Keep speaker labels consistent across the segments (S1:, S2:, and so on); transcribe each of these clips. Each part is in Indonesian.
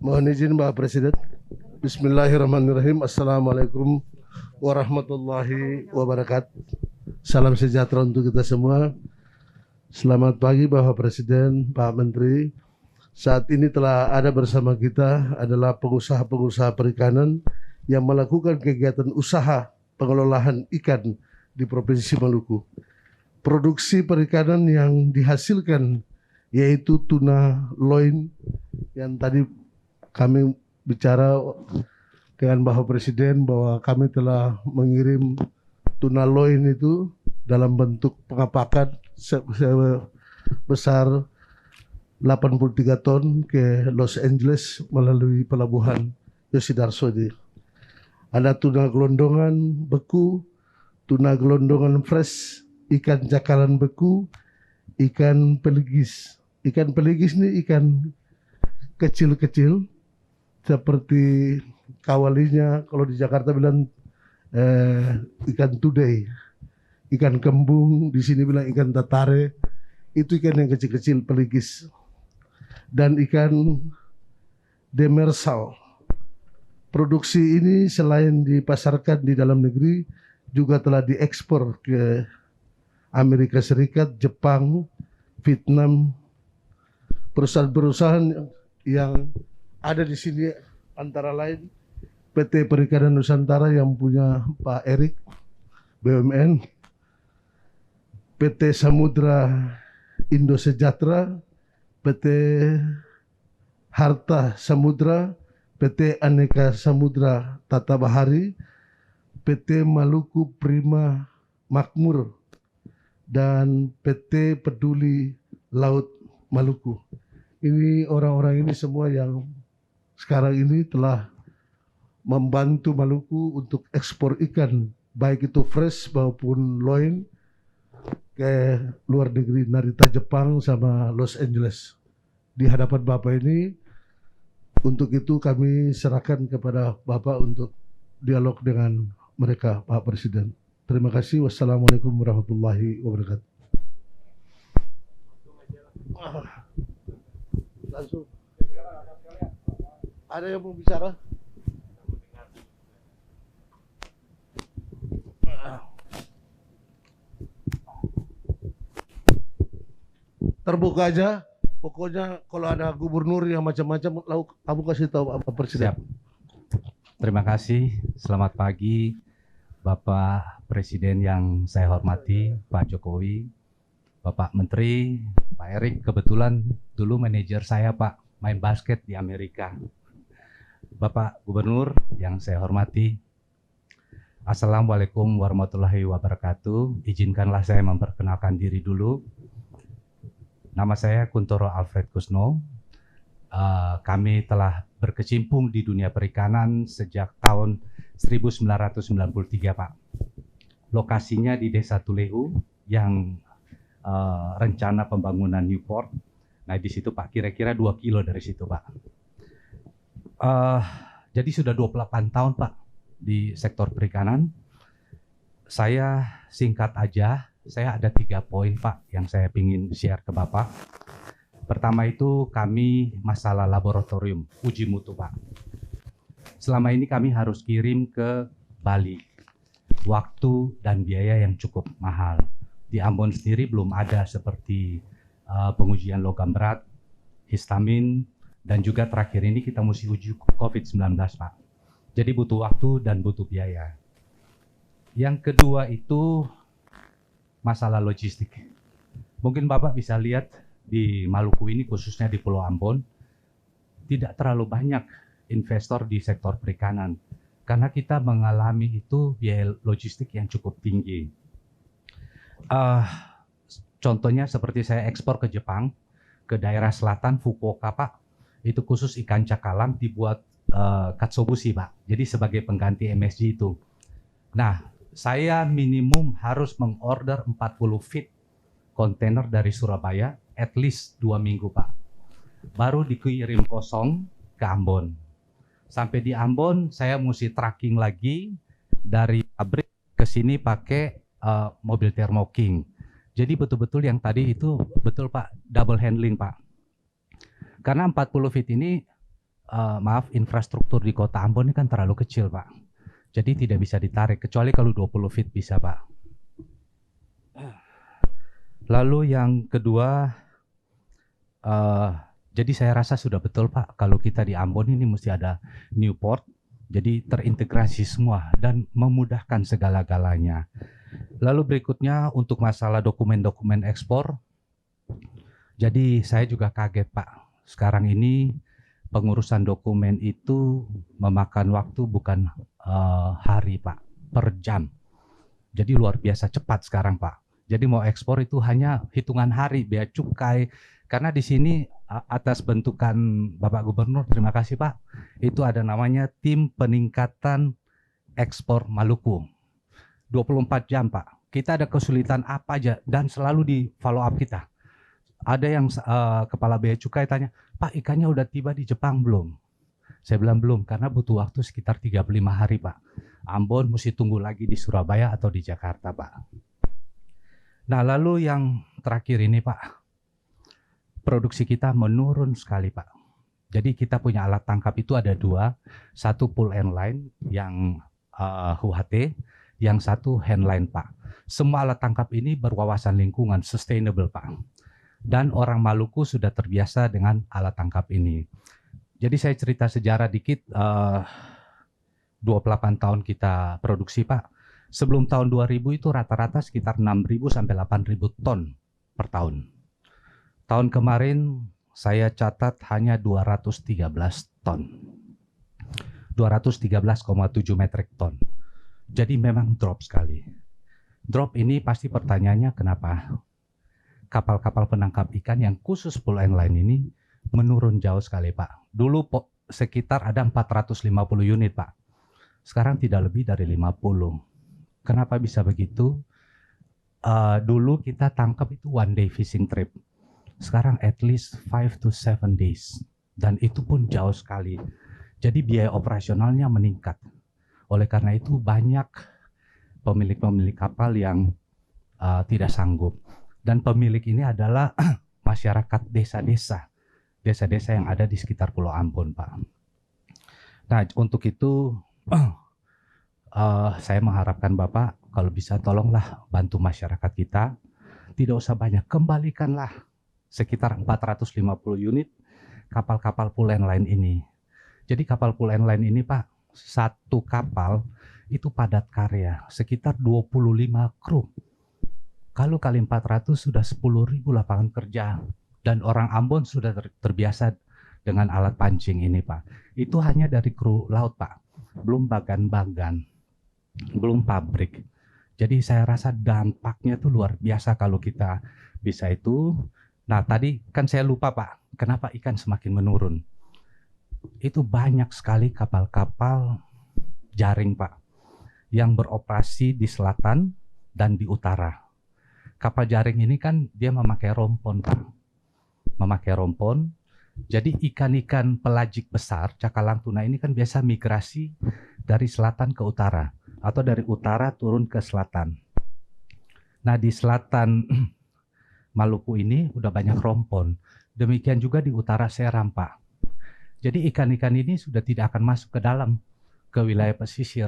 S1: Mohon izin Bapak Presiden. Bismillahirrahmanirrahim. Assalamualaikum warahmatullahi wabarakatuh. Salam sejahtera untuk kita semua. Selamat pagi Bapak Presiden, Pak Menteri. Saat ini telah ada bersama kita adalah pengusaha-pengusaha perikanan yang melakukan kegiatan usaha pengelolaan ikan di Provinsi Maluku. Produksi perikanan yang dihasilkan yaitu tuna loin yang tadi kami bicara dengan Bapak Presiden bahwa kami telah mengirim tuna loin itu dalam bentuk pengapakan sebesar 83 ton ke Los Angeles melalui pelabuhan Yosidarso. Ada tuna gelondongan beku, tuna gelondongan fresh, ikan cakalang beku, ikan peligis. Ikan peligis ini ikan kecil-kecil seperti kawalinya, kalau di Jakarta bilang ikan tudai, ikan kembung, di sini bilang ikan tatare, itu ikan yang kecil-kecil peligis. Dan ikan demersal. Produksi ini selain dipasarkan di dalam negeri, juga telah diekspor ke Amerika Serikat, Jepang, Vietnam. Perusahaan-perusahaan yang ada di sini antara lain PT Perikanan Nusantara yang punya Pak Erik, BUMN, PT Samudra Indo Sejahtera, PT Harta Samudra, PT Aneka Samudra Tata Bahari, PT Maluku Prima Makmur, dan PT Peduli Laut Maluku. Ini orang-orang ini semua yang sekarang ini telah membantu Maluku untuk ekspor ikan, baik itu fresh maupun loin, ke luar negeri, Narita Jepang sama Los Angeles. Di hadapan Bapak ini, untuk itu kami serahkan kepada Bapak untuk dialog dengan mereka, Pak Presiden. Terima kasih. Wassalamualaikum warahmatullahi wabarakatuh. Langsung. Ada yang mau bicara? Terbuka aja. Pokoknya kalau ada gubernur yang macam-macam, kamu kasih tahu Pak Presiden.
S2: Siap. Terima kasih. Selamat pagi Bapak Presiden yang saya hormati, Pak Jokowi, Bapak Menteri, Pak Erik. Kebetulan dulu manajer saya Pak main basket di Amerika. Bapak Gubernur yang saya hormati, Assalamualaikum warahmatullahi wabarakatuh. Izinkanlah saya memperkenalkan diri dulu. Nama saya Kuntoro Alfred Kusno. Kami telah berkecimpung di dunia perikanan sejak tahun 1993, Pak. Lokasinya di Desa Tulehu yang rencana pembangunan Newport. Nah, di situ Pak, kira-kira 2 kilo dari situ, Pak. Jadi sudah 28 tahun, Pak, di sektor perikanan. Saya singkat aja, saya ada 3 poin Pak yang saya ingin share ke Bapak. Pertama itu kami masalah laboratorium, uji mutu Pak. Selama ini kami harus kirim ke Bali, waktu dan biaya yang cukup mahal. Di Ambon sendiri belum ada seperti pengujian logam berat, histamin, dan juga terakhir ini kita mesti uji COVID-19 Pak. Jadi butuh waktu dan butuh biaya. Yang kedua itu masalah logistik. Mungkin Bapak bisa lihat di Maluku ini, khususnya di Pulau Ambon, tidak terlalu banyak investor di sektor perikanan karena kita mengalami itu biaya logistik yang cukup tinggi. Contohnya seperti saya ekspor ke Jepang, ke daerah selatan Fukuoka Pak, itu khusus ikan cakalang dibuat katsuobushi Pak, jadi sebagai pengganti MSG itu. Nah, saya minimum harus mengorder 40 feet kontainer dari Surabaya, at least 2 minggu Pak. Baru dikirim kosong ke Ambon. Sampai di Ambon, saya mesti tracking lagi dari pabrik ke sini pakai mobil thermo-king. Jadi betul-betul yang tadi itu betul Pak, double handling Pak. Karena 40 feet ini maaf, infrastruktur di kota Ambon ini kan terlalu kecil, Pak. Jadi tidak bisa ditarik, kecuali kalau 20 feet bisa, Pak. Lalu yang kedua, jadi saya rasa sudah betul, Pak, kalau kita di Ambon ini mesti ada Newport, jadi terintegrasi semua dan memudahkan segala-galanya. Lalu berikutnya untuk masalah dokumen-dokumen ekspor, jadi saya juga kaget, Pak. Sekarang ini pengurusan dokumen itu memakan waktu bukan hari, Pak, per jam. Jadi luar biasa cepat sekarang, Pak. Jadi mau ekspor itu hanya hitungan hari, bea cukai. Karena di sini atas bentukan Bapak Gubernur, terima kasih, Pak. Itu ada namanya Tim Peningkatan Ekspor Maluku. 24 jam, Pak. Kita ada kesulitan apa aja dan selalu di follow up kita. Ada yang kepala bea cukai tanya, Pak, ikannya udah tiba di Jepang belum? Saya bilang belum, karena butuh waktu sekitar 35 hari, Pak. Ambon mesti tunggu lagi di Surabaya atau di Jakarta, Pak. Nah, lalu yang terakhir ini, Pak, produksi kita menurun sekali, Pak. Jadi kita punya alat tangkap itu ada dua, satu pull and line yang HUHT, yang satu handline, Pak. Semua alat tangkap ini berwawasan lingkungan, sustainable, Pak. Dan orang Maluku sudah terbiasa dengan alat tangkap ini. Jadi saya cerita sejarah dikit, 28 tahun kita produksi, Pak. Sebelum tahun 2000 itu rata-rata sekitar 6.000 sampai 8.000 ton per tahun. Tahun kemarin saya catat hanya 213 ton. 213,7 metric ton. Jadi memang drop sekali. Drop ini pasti pertanyaannya kenapa? Kapal-kapal penangkap ikan yang khusus pull and line ini menurun jauh sekali, Pak. Dulu sekitar ada 450 unit, Pak. Sekarang tidak lebih dari 50. Kenapa bisa begitu? Dulu kita tangkap itu one day fishing trip. Sekarang at least 5 to 7 days. Dan itu pun jauh sekali. Jadi biaya operasionalnya meningkat. Oleh karena itu banyak pemilik-pemilik kapal yang tidak sanggup. Dan pemilik ini adalah masyarakat desa-desa. Desa-desa yang ada di sekitar Pulau Ambon, Pak. Nah, untuk itu saya mengharapkan Bapak kalau bisa tolonglah bantu masyarakat kita. Tidak usah banyak, kembalikanlah sekitar 450 unit kapal-kapal pull and line ini. Jadi kapal pull and line ini, Pak, satu kapal itu padat karya, sekitar 25 kru. Kalau kali 400 sudah 10.000 lapangan kerja. Dan orang Ambon sudah terbiasa dengan alat pancing ini, Pak. Itu hanya dari kru laut, Pak. Belum bagan-bagan, belum pabrik. Jadi saya rasa dampaknya itu luar biasa kalau kita bisa itu. Nah, tadi kan saya lupa, Pak, kenapa ikan semakin menurun. Itu banyak sekali kapal-kapal jaring, Pak, yang beroperasi di selatan dan di utara. Kapal jaring ini kan dia memakai rompon, Pak. Memakai rompon. Jadi ikan-ikan pelagik besar, cakalang tuna ini kan biasa migrasi dari selatan ke utara. Atau dari utara turun ke selatan. Nah, di selatan Maluku ini udah banyak rompon. Demikian juga di utara Seram, Pak. Jadi ikan-ikan ini sudah tidak akan masuk ke dalam, ke wilayah pesisir.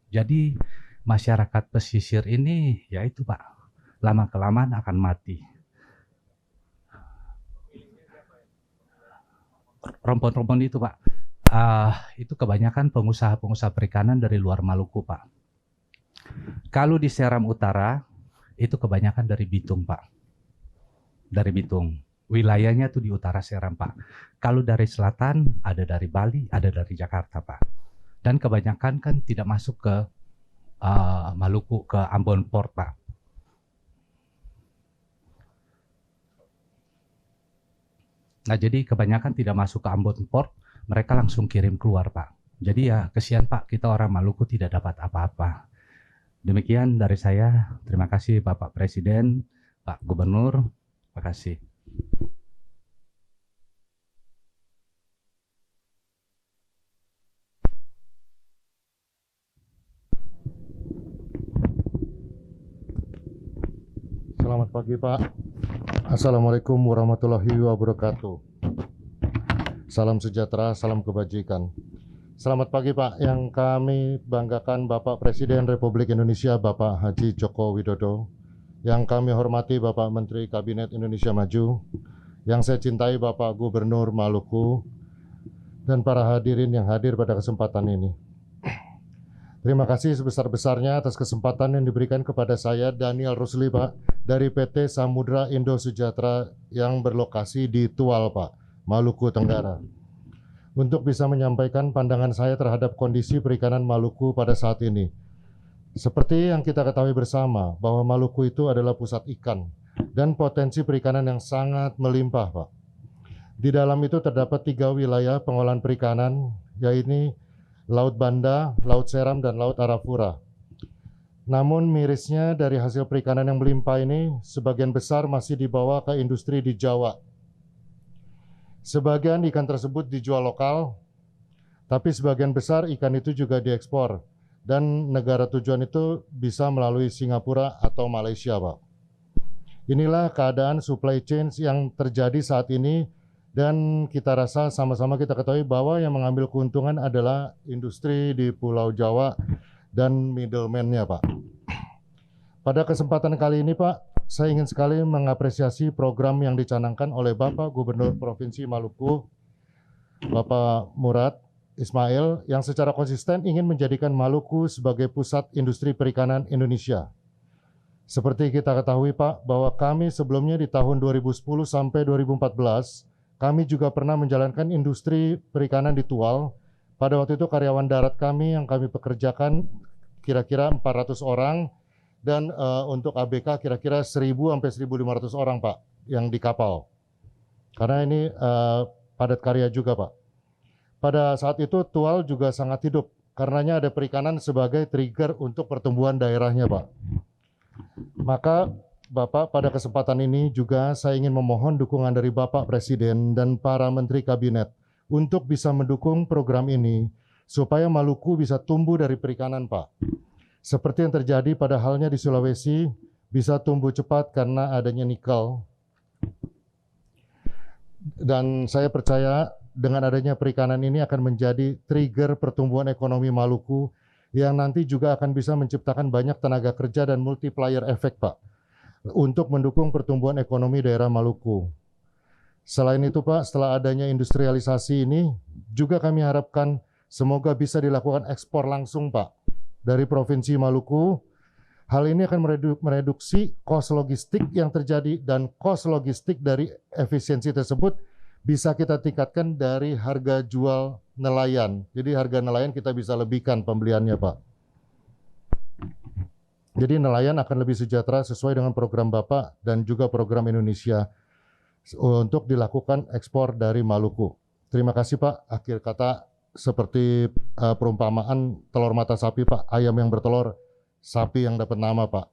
S2: Jadi masyarakat pesisir ini, ya itu, Pak, lama-kelamaan akan mati. Rompon-rompon itu, Pak, itu kebanyakan pengusaha-pengusaha perikanan dari luar Maluku, Pak. Kalau di Seram Utara, itu kebanyakan dari Bitung, Pak. Dari Bitung. Wilayahnya tuh di utara Seram, Pak. Kalau dari selatan, ada dari Bali, ada dari Jakarta, Pak. Dan kebanyakan kan tidak masuk ke Maluku, ke Ambon Port, Pak. Nah, jadi kebanyakan tidak masuk ke Ambon Port, mereka langsung kirim keluar, Pak. Jadi ya kesian, Pak, kita orang Maluku tidak dapat apa-apa. Demikian dari saya. Terima kasih Bapak Presiden, Pak Gubernur. Terima kasih.
S3: Selamat pagi, Pak. Assalamualaikum warahmatullahi wabarakatuh. Salam sejahtera, salam kebajikan. Selamat pagi Pak, yang kami banggakan Bapak Presiden Republik Indonesia Bapak Haji Joko Widodo, yang kami hormati Bapak Menteri Kabinet Indonesia Maju, yang saya cintai Bapak Gubernur Maluku, dan para hadirin yang hadir pada kesempatan ini. Terima kasih sebesar-besarnya atas kesempatan yang diberikan kepada saya, Daniel Rusli, Pak, dari PT Samudra Indo Sejahtera yang berlokasi di Tual, Pak, Maluku Tenggara, untuk bisa menyampaikan pandangan saya terhadap kondisi perikanan Maluku pada saat ini. Seperti yang kita ketahui bersama, bahwa Maluku itu adalah pusat ikan dan potensi perikanan yang sangat melimpah, Pak. Di dalam itu terdapat 3 wilayah pengolahan perikanan, yaitu Laut Banda, Laut Seram, dan Laut Arafura. Namun mirisnya dari hasil perikanan yang melimpah ini, sebagian besar masih dibawa ke industri di Jawa. Sebagian ikan tersebut dijual lokal, tapi sebagian besar ikan itu juga diekspor. Dan negara tujuan itu bisa melalui Singapura atau Malaysia, Pak. Inilah keadaan supply chain yang terjadi saat ini, dan kita rasa sama-sama kita ketahui bahwa yang mengambil keuntungan adalah industri di Pulau Jawa dan middleman-nya, Pak. Pada kesempatan kali ini, Pak, saya ingin sekali mengapresiasi program yang dicanangkan oleh Bapak Gubernur Provinsi Maluku, Bapak Murad Ismail, yang secara konsisten ingin menjadikan Maluku sebagai pusat industri perikanan Indonesia. Seperti kita ketahui, Pak, bahwa kami sebelumnya di tahun 2010 sampai 2014, kami juga pernah menjalankan industri perikanan di Tual. Pada waktu itu karyawan darat kami yang kami pekerjakan kira-kira 400 orang, dan untuk ABK kira-kira 1.000 sampai 1.500 orang, Pak, yang di kapal. Karena ini padat karya juga, Pak. Pada saat itu Tual juga sangat hidup, karenanya ada perikanan sebagai trigger untuk pertumbuhan daerahnya, Pak. Maka Bapak, pada kesempatan ini juga saya ingin memohon dukungan dari Bapak Presiden dan para Menteri Kabinet untuk bisa mendukung program ini supaya Maluku bisa tumbuh dari perikanan, Pak. Seperti yang terjadi pada halnya di Sulawesi, bisa tumbuh cepat karena adanya nikel. Dan saya percaya dengan adanya perikanan ini akan menjadi trigger pertumbuhan ekonomi Maluku yang nanti juga akan bisa menciptakan banyak tenaga kerja dan multiplier efek, Pak, untuk mendukung pertumbuhan ekonomi daerah Maluku. Selain itu, Pak, setelah adanya industrialisasi ini, juga kami harapkan semoga bisa dilakukan ekspor langsung, Pak, dari Provinsi Maluku. Hal ini akan mereduksi kos logistik yang terjadi, dan kos logistik dari efisiensi tersebut bisa kita tingkatkan dari harga jual nelayan. Jadi harga nelayan kita bisa lebihkan pembeliannya, Pak. Jadi nelayan akan lebih sejahtera sesuai dengan program Bapak dan juga program Indonesia untuk dilakukan ekspor dari Maluku. Terima kasih, Pak. Akhir kata seperti perumpamaan telur mata sapi, Pak. Ayam yang bertelur, sapi yang dapat nama, Pak.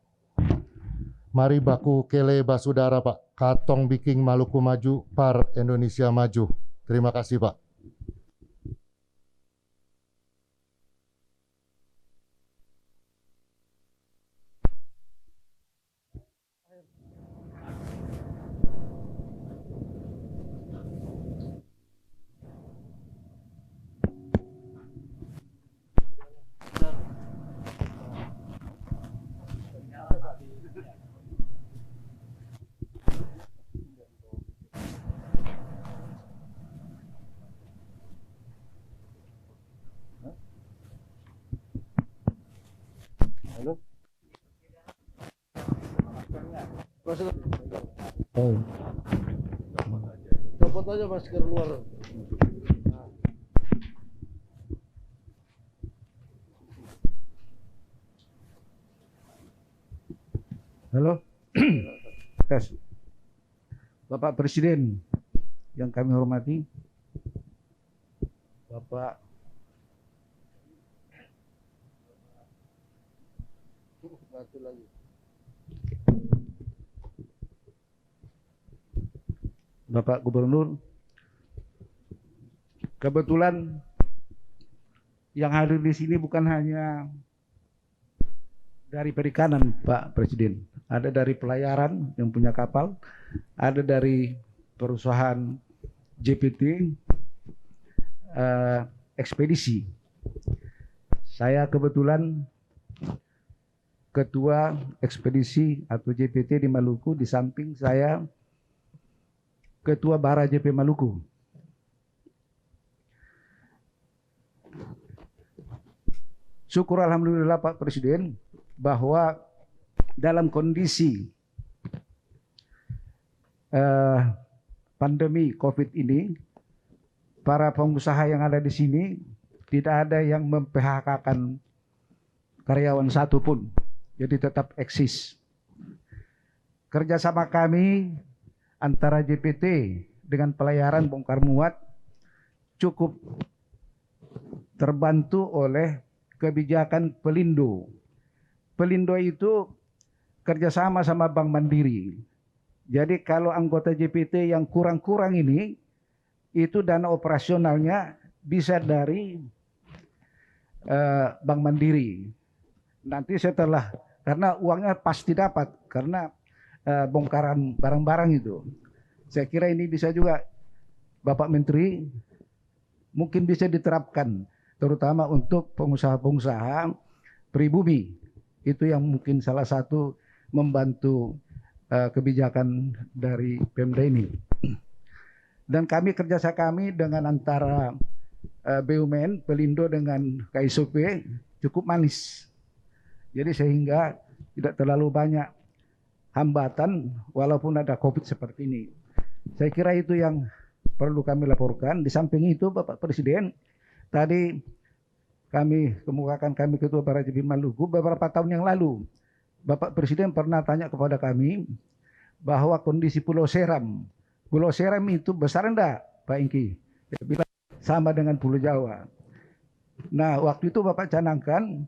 S3: Mari baku kele basudara, Pak. Katong biking Maluku maju, par Indonesia maju. Terima kasih, Pak.
S1: Copot aja masker luar.
S4: Halo, tes. Bapak Presiden yang kami hormati, Bapak Bapak Gubernur, kebetulan yang hadir di sini bukan hanya dari perikanan, Pak Presiden. Ada dari pelayaran yang punya kapal, ada dari perusahaan JPT, ekspedisi. Saya kebetulan ketua ekspedisi atau JPT di Maluku, di samping saya ketua Bara JP Maluku. Syukur alhamdulillah Pak Presiden bahwa dalam kondisi pandemi COVID ini, para pengusaha yang ada di sini tidak ada yang mem-PHK-kan karyawan satupun, jadi tetap eksis. Kerjasama kami antara JPT dengan pelayaran bongkar muat cukup terbantu oleh kebijakan Pelindo. Pelindo itu kerjasama sama Bank Mandiri. Jadi kalau anggota JPT yang kurang-kurang ini, itu dana operasionalnya bisa dari Bank Mandiri. Nanti setelah, karena uangnya pasti dapat, karena bongkaran barang-barang itu. Saya kira ini bisa juga Bapak Menteri mungkin bisa diterapkan, terutama untuk pengusaha-pengusaha pribumi. Itu yang mungkin salah satu membantu kebijakan dari Pemda ini. Dan kerjasama kami dengan antara BUMN, Pelindo dengan KSOP cukup manis. Jadi sehingga tidak terlalu banyak hambatan walaupun ada COVID seperti ini. Saya kira itu yang perlu kami laporkan. Di samping itu Bapak Presiden, tadi kami kemukakan, kami Ketua Bara JP Maluku beberapa tahun yang lalu, Bapak Presiden pernah tanya kepada kami bahwa kondisi Pulau Seram itu besar enggak Pak Ingki? Dia bilang sama dengan Pulau Jawa. Nah waktu itu Bapak canangkan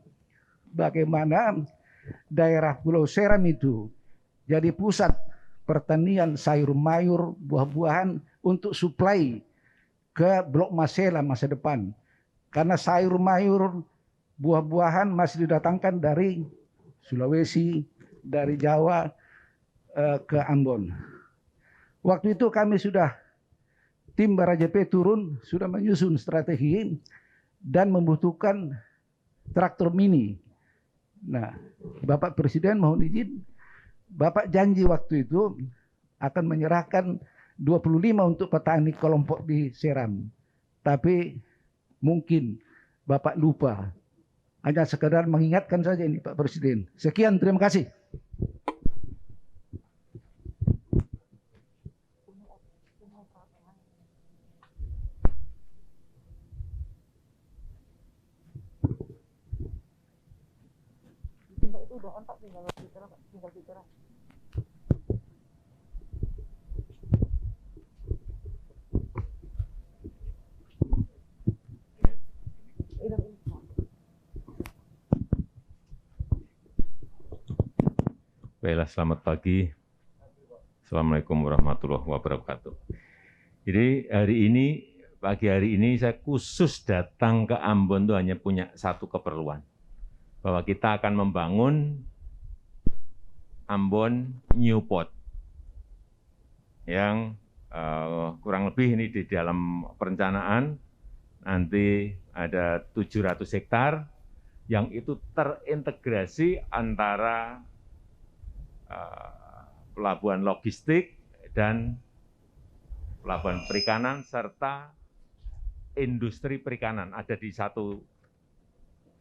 S4: bagaimana daerah Pulau Seram itu jadi pusat pertanian sayur mayur, buah-buahan untuk suplai ke Blok Masela masa depan. Karena sayur mayur, buah-buahan masih didatangkan dari Sulawesi, dari Jawa ke Ambon. Waktu itu kami sudah, tim Bara JP turun, sudah menyusun strategi dan membutuhkan traktor mini. Nah, Bapak Presiden mohon izin, Bapak janji waktu itu akan menyerahkan 25 untuk petani kelompok di Seram. Tapi mungkin Bapak lupa. Hanya sekedar mengingatkan saja ini Pak Presiden. Sekian, terima kasih.
S5: Baiklah, selamat pagi. Assalamualaikum warahmatullahi wabarakatuh. Jadi pagi hari ini saya khusus datang ke Ambon itu hanya punya satu keperluan. Bahwa kita akan membangun Ambon Newport yang kurang lebih ini di dalam perencanaan nanti ada 700 hektar yang itu terintegrasi antara pelabuhan logistik dan pelabuhan perikanan serta industri perikanan ada di satu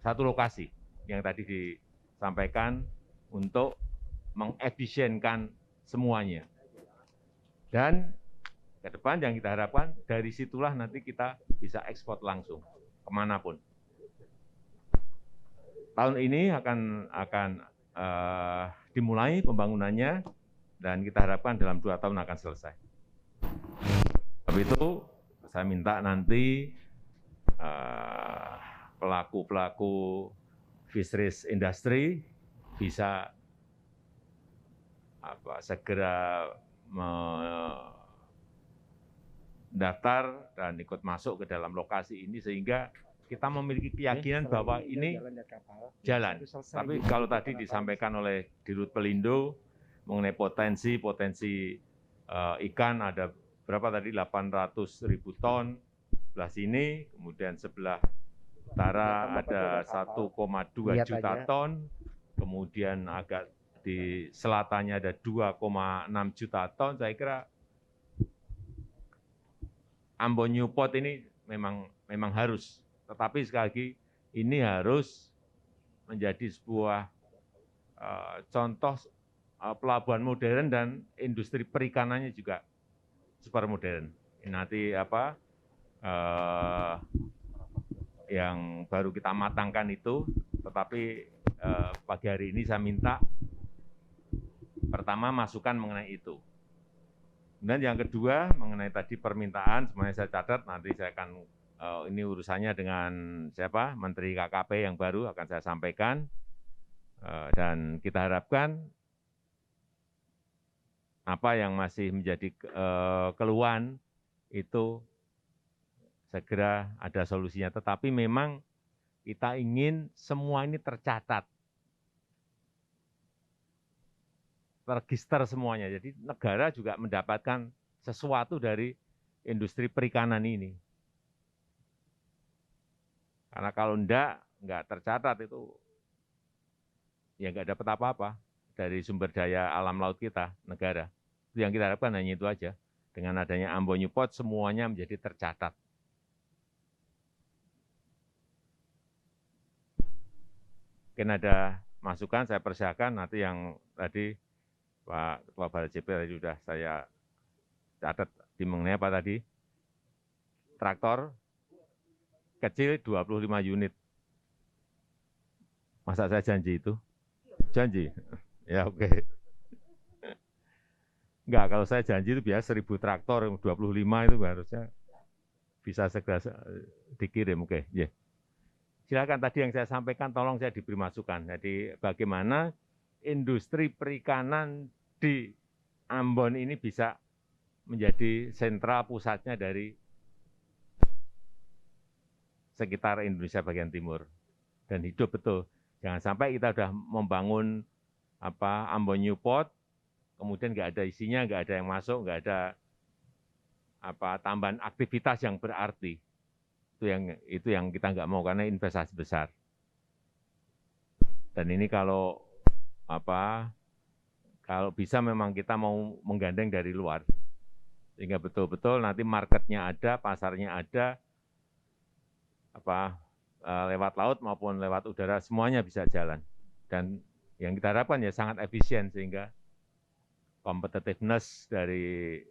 S5: lokasi yang tadi disampaikan untuk mengefisienkan semuanya. Dan ke depan yang kita harapkan dari situlah nanti kita bisa ekspor langsung kemanapun. Tahun ini akan dimulai pembangunannya dan kita harapkan dalam 2 tahun akan selesai. Sebab itu saya minta nanti pelaku-pelaku fisheries industry bisa segera mendaftar dan ikut masuk ke dalam lokasi ini sehingga kita memiliki keyakinan bahwa ini jalan. Tapi kalau tadi disampaikan oleh Dirut Pelindo mengenai potensi ikan ada berapa tadi 800.000 ton sebelah sini, kemudian sebelah utara ada 1,2
S4: Lihat
S5: juta
S4: aja.
S5: ton, kemudian agak di selatannya ada 2,6 juta ton. Saya kira Ambon Newport ini memang harus, tetapi sekali lagi ini harus menjadi sebuah contoh pelabuhan modern dan industri perikanannya juga super modern. Ini nanti yang baru kita matangkan itu, tetapi pagi hari ini saya minta pertama masukan mengenai itu. Kemudian yang kedua mengenai tadi permintaan, semuanya saya catat, nanti saya akan ini urusannya dengan siapa, Menteri KKP yang baru akan saya sampaikan, dan kita harapkan apa yang masih menjadi keluhan itu segera ada solusinya. Tetapi memang kita ingin semua ini tercatat, terregister semuanya. Jadi negara juga mendapatkan sesuatu dari industri perikanan ini. Karena kalau enggak tercatat itu, ya enggak dapat apa-apa dari sumber daya alam laut kita, negara. Itu yang kita harapkan hanya itu aja. Dengan adanya Ambon Newport, semuanya menjadi tercatat. Mungkin ada masukan, saya persilakan nanti yang tadi Pak Ketua Barat JP tadi sudah saya catat di mengenai apa tadi? Traktor kecil 25 unit. Masa saya janji itu? Janji? Ya oke. Enggak, kalau saya janji itu biasa 1.000 traktor, 25 itu harusnya bisa segera dikirim. Oke, ya. Silakan tadi yang saya sampaikan, tolong saya diberi masukan. Jadi bagaimana industri perikanan di Ambon ini bisa menjadi sentra pusatnya dari sekitar Indonesia bagian timur dan hidup betul. Jangan sampai kita sudah membangun Ambon Newport, kemudian nggak ada isinya, nggak ada yang masuk, nggak ada tambahan aktivitas yang berarti. Itu yang kita nggak mau karena investasi besar. Dan ini kalau bisa memang kita mau menggandeng dari luar, sehingga betul-betul nanti marketnya ada, pasarnya ada, lewat laut maupun lewat udara semuanya bisa jalan. Dan yang kita harapkan ya sangat efisien sehingga competitiveness dari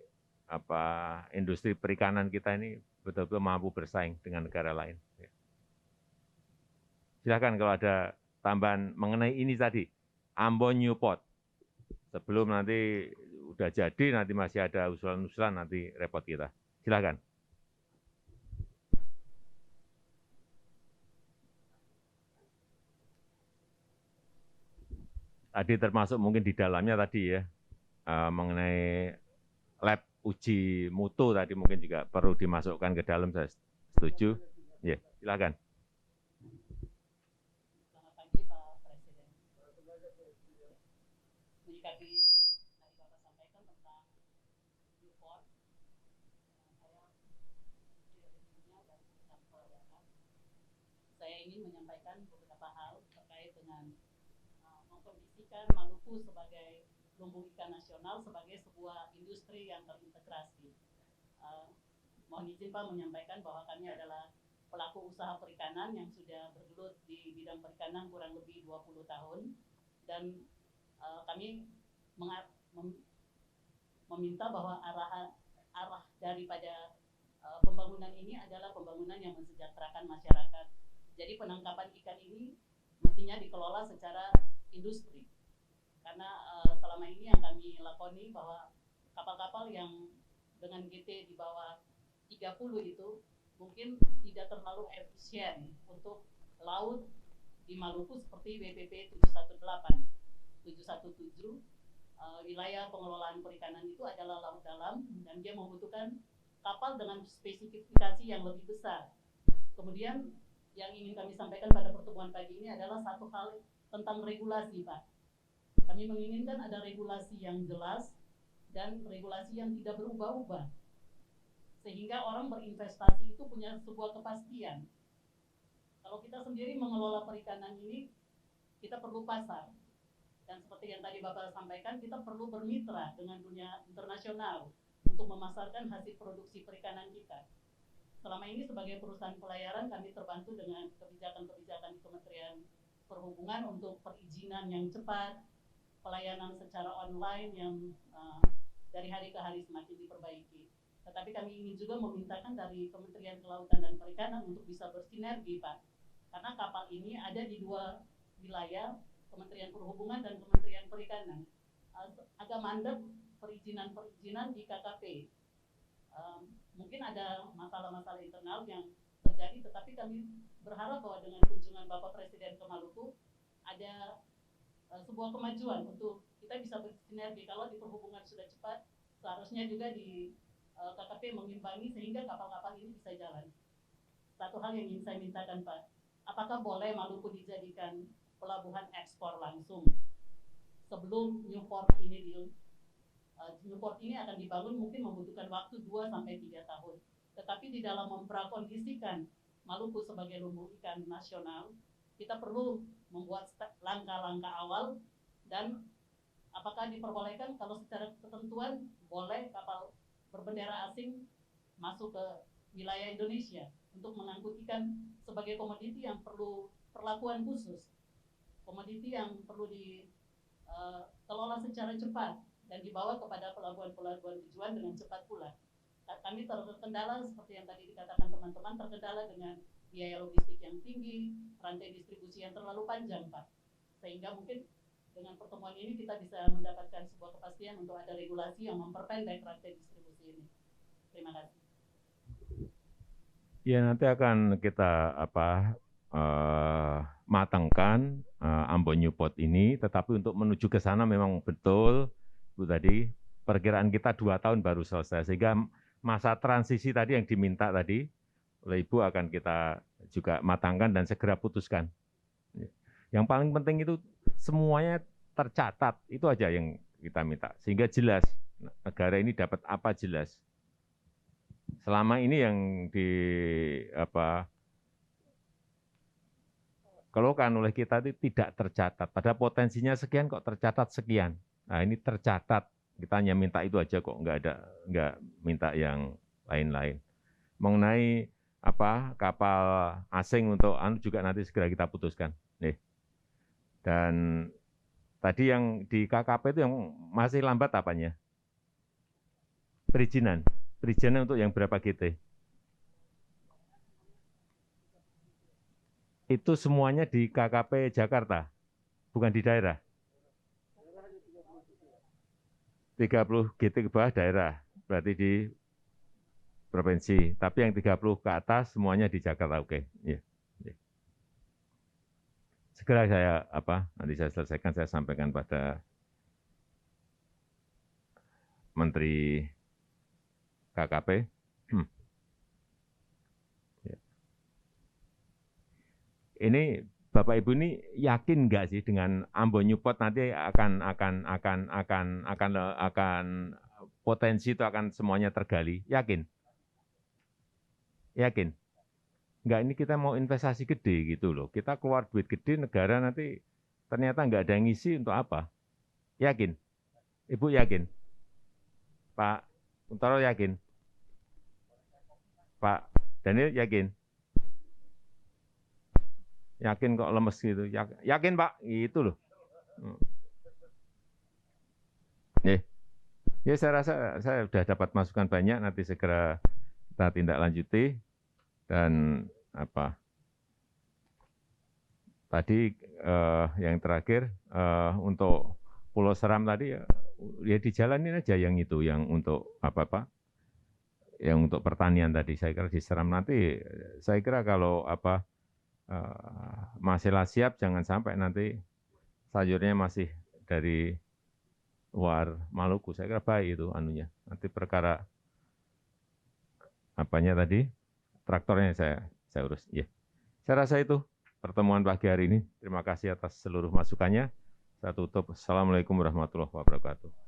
S5: industri perikanan kita ini betul-betul mampu bersaing dengan negara lain. Silakan kalau ada tambahan mengenai ini tadi, Ambon Newport. Sebelum nanti udah jadi, nanti masih ada usulan-usulan, nanti repot kita. Silakan. Tadi termasuk mungkin di dalamnya tadi ya, mengenai lab uji mutu tadi mungkin juga perlu dimasukkan ke dalam, saya setuju. Ya, silakan.
S6: Selamat pagi Pak Presiden. Menyikapi tadi Bapak sampaikan tentang Newport, saya ingin menyampaikan beberapa hal terkait dengan mengkondisikan Maluku sebagai lumbung ikan nasional sebagai sebuah industri yang terintegrasi. Mohon izin Pak menyampaikan bahwa kami adalah pelaku usaha perikanan yang sudah bergelut di bidang perikanan kurang lebih 20 tahun dan kami meminta bahwa arah daripada pembangunan ini adalah pembangunan yang mensejahterakan masyarakat. Jadi penangkapan ikan ini mestinya dikelola secara industri. Karena selama ini yang kami lakoni bahwa kapal-kapal yang dengan GT di bawah 30 itu mungkin tidak terlalu efisien untuk laut di Maluku seperti WPP 717. Wilayah pengelolaan perikanan itu adalah laut dalam dan dia membutuhkan kapal dengan spesifikasi yang lebih besar. Kemudian yang ingin kami sampaikan pada pertemuan pagi ini adalah satu hal tentang regulasi, Pak. Kami menginginkan ada regulasi yang jelas dan regulasi yang tidak berubah-ubah. Sehingga sehingga orang berinvestasi itu punya sebuah kepastian. Kalau kita sendiri mengelola perikanan ini, kita perlu pasar. Dan seperti yang tadi Bapak sampaikan, kita perlu bermitra dengan dunia internasional untuk memasarkan hasil produksi perikanan kita. Selama ini sebagai perusahaan pelayaran, kami terbantu dengan kebijakan-kebijakan di Kementerian Perhubungan untuk perizinan yang cepat, pelayanan secara online yang dari hari ke hari semakin diperbaiki. Tetapi kami ingin juga memintakan dari Kementerian Kelautan dan Perikanan untuk bisa bersinergi, Pak. Karena kapal ini ada di dua wilayah, Kementerian Perhubungan dan Kementerian Perikanan. Agak mandek perizinan di KKP. Mungkin ada masalah-masalah internal yang terjadi, tetapi kami berharap bahwa dengan kunjungan Bapak Presiden ke Maluku ada sebuah kemajuan untuk kita bisa bersinergi. Kalau di perhubungan sudah cepat, seharusnya juga di KKP mengimbangi sehingga kapal-kapal ini bisa jalan. Satu hal yang ingin saya mintakan, Pak, apakah boleh Maluku dijadikan pelabuhan ekspor langsung sebelum Newport ini Newport ini akan dibangun mungkin membutuhkan waktu 2-3 tahun. Tetapi di dalam memprakondisikan Maluku sebagai lumbung ikan nasional, kita perlu membuat langkah-langkah awal dan apakah diperbolehkan kalau secara ketentuan boleh kapal berbendera asing masuk ke wilayah Indonesia untuk mengangkut ikan sebagai komoditi yang perlu perlakuan khusus, komoditi yang perlu dikelola secara cepat dan dibawa kepada pelabuhan-pelabuhan tujuan dengan cepat pula. Kami terkendala seperti yang tadi dikatakan teman-teman, terkendala dengan biaya logistik yang tinggi, rantai distribusi yang terlalu panjang, Pak. Sehingga mungkin dengan pertemuan ini kita bisa mendapatkan sebuah kepastian untuk ada regulasi yang memperpendek rantai distribusi ini. Terima kasih.
S5: Ya, nanti akan kita matangkan Ambon Newport ini, tetapi untuk menuju ke sana memang betul Bu tadi perkiraan kita 2 tahun baru selesai, sehingga masa transisi tadi yang diminta tadi oleh Ibu akan kita juga matangkan dan segera putuskan. Yang paling penting itu semuanya tercatat, itu aja yang kita minta, sehingga jelas negara ini dapat apa jelas. Selama ini yang dikeluhkan oleh kita itu tidak tercatat. Pada potensinya sekian kok tercatat sekian. Nah ini tercatat. Kita hanya minta itu aja kok, nggak minta yang lain-lain. Mengenai kapal asing untuk juga nanti segera kita putuskan. Nih. Dan tadi yang di KKP itu yang masih lambat apanya? Perizinan. Perizinan untuk yang berapa GT? Itu semuanya di KKP Jakarta, bukan di daerah. 30 GT ke bawah daerah, berarti di provinsi. Tapi yang 30 ke atas semuanya di Jakarta, oke. Ya. Segera saya nanti saya selesaikan, saya sampaikan pada Menteri KKP. Ini Bapak Ibu ini yakin nggak sih dengan Ambon Newport nanti akan potensi itu akan semuanya tergali? Yakin? Yakin? Enggak, ini kita mau investasi gede gitu loh. Kita keluar duit gede, negara nanti ternyata nggak ada yang ngisi untuk apa? Yakin? Ibu yakin? Pak Untaro yakin? Pak Daniel yakin? Yakin kok lemes gitu? Yakin Pak? Itu loh. Ya saya rasa saya sudah dapat masukan banyak, nanti segera kita tindak lanjuti. Dan tadi yang terakhir untuk Pulau Seram tadi ya dijalanin aja yang itu, yang untuk yang untuk pertanian tadi. Saya kira di Seram nanti, saya kira kalau masihlah siap, jangan sampai nanti sayurnya masih dari luar Maluku. Saya kira baik itu anunya. Nanti perkara tadi, traktornya saya urus. Ya. Saya rasa itu pertemuan pagi hari ini. Terima kasih atas seluruh masukannya. Saya tutup. Assalamualaikum warahmatullahi wabarakatuh.